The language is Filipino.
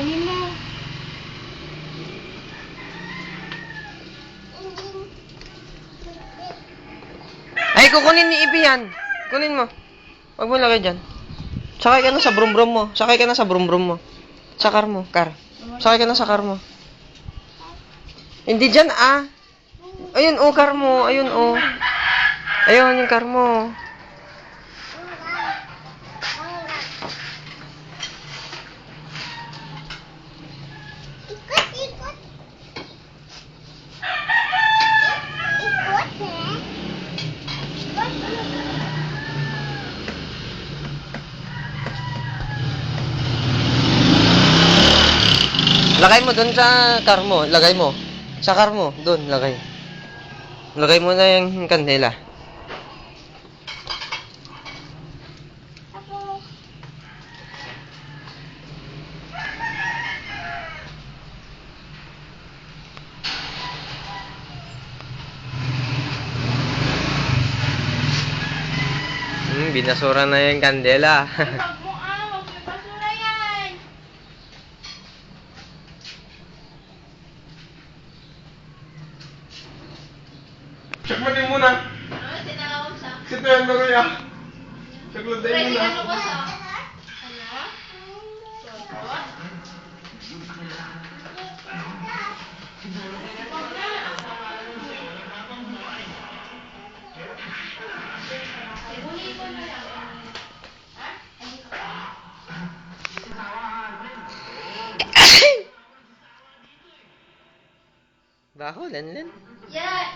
Kunin mo. Ay, kukunin ni Ibi yan. Kunin mo. Huwag mo lagay dyan. Sakay ka na sa brum-brum mo. Sakay ka na sa brum-brum mo. Sa car mo, car. Sakay ka na sa car mo. Hindi dyan, ah. Ayun, oh, car mo. Ayun, oh. Ayun, yung car mo. Lagay mo dun sa car mo. Lagay mo. Sa car mo. Dun, lagay. Lagay mo na yung kandela. Binasura na yung kandela. Wag mo wag mo basura yan. Check mo din muna. Ano, tinawag sa? Si Tendo Kuya. Check mo din Pwede muna. ano ko sa? Ano? Sopot? Ibuhin ko na lang. Ha? Baho, Lenlen. Yeah.